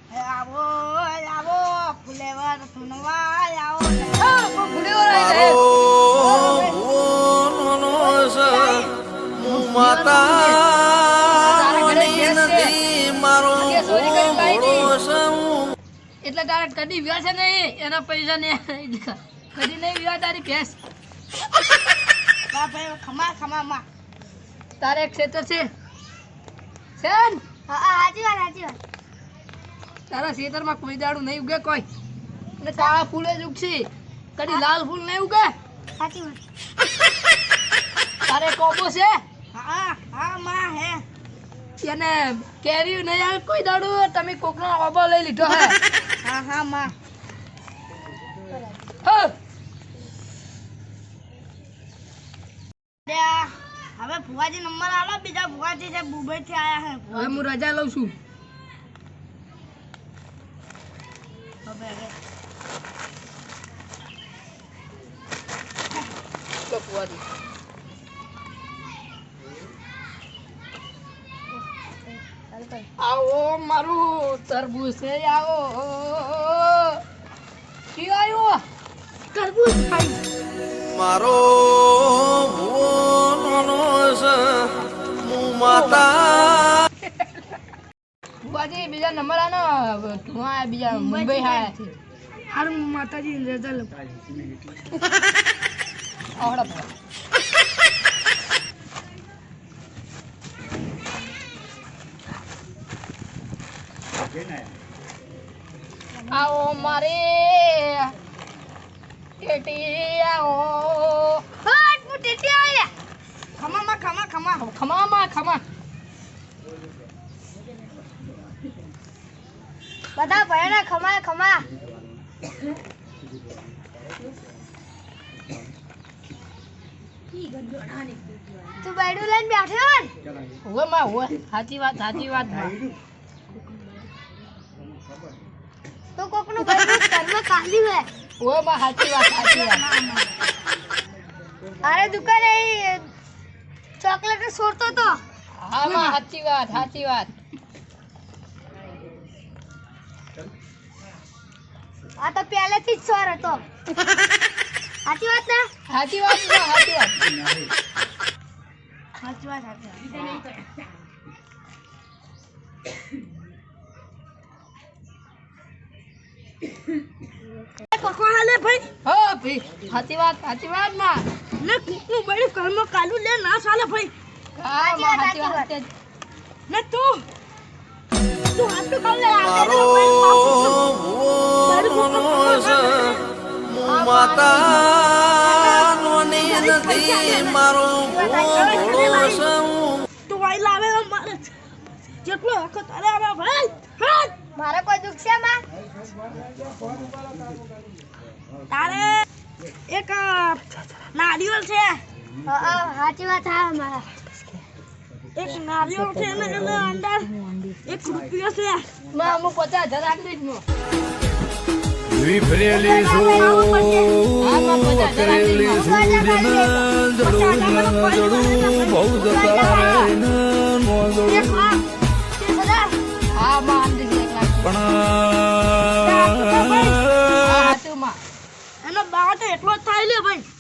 આવો આવો ફુલેવર સુનવા આવો ફુલેવર આવી જાય એટલે તારે કદી વ્યા છે નહીં એના પૈસા ને કદી નહીં વ્યા તારી ભેંસ ખમા ખમા માં તારે એક ક્ષેત્ર છે સાચી વાત તારા ખેતરમાં કોઈ દાડું નહીં ઉગે કોઈ અને કાળા ફૂલે જ ઉગશે કદી લાલ ફૂલ નહીં ઉગે સાચી વાત તારે કોબો છે હા હા માં હે એને કેરી નહીં આવે કોઈ દાડું તમે કોકનો ઓબો લઈ લીધો હે હા હા માં હવે ભુવાજી નંબર આલો બીજા ભુવાજી છે મુંબઈ થી આયા હે હવે હું રજા લઉં છું આવો મારું તરબૂચ છે આવો કી આવ્યો તરબૂચ મારો બાજી બીજા નંબર આનો તું આ બીજા મુંબઈ આયા છે હારું માતાજી રજા લઉં આવડા આવો મારે ટેટી આવો હટ મુ ટેટી આયા ખમા માં ખમા ખમા ખમામાં ખમા બધા ભયના ખમા ખમા તું બેડું લઈને બેઠો ને હોવે માં હોવે સાચી વાત માં તો કોકનું બેડું ઘરમાં ખાલી હોય હોવે માં સાચી વાત અરે દુકાને ચોકલેટ છોડતો તો હા માં સાચી વાત આ તો પહેલેથી જ સોર હતો સાચી વાત ને સાચી વાત કોકો હાલે ભાઈ હો ભાઈ સાચી વાત માં ને કુકનું બેડું ઘરમાં કાલું લે ના ચાલે ભાઈ હા માં સાચી વાત ને તું હાથ તો કાલે મારો માતા નોની નથી મારો તું વાઈ લાવે મારે જેટલો વખત અરે આવે ભાઈ હાથ મારે કોઈ દુખ છે માં તારે એક નારિયેળ છે સાચી વાત હા મારા એક નારિયેળ છે ને એના અંદર 1 રૂપિયો છે માં અમુક 50,000 આપી દઈશ માં વિફરેલી કરેલી જડું બહુ જતા હા માં આમ દઈશ 1 લાખ પણ હા તું માં એનો બાવા તો એટલો જ થાય લે ભાઈ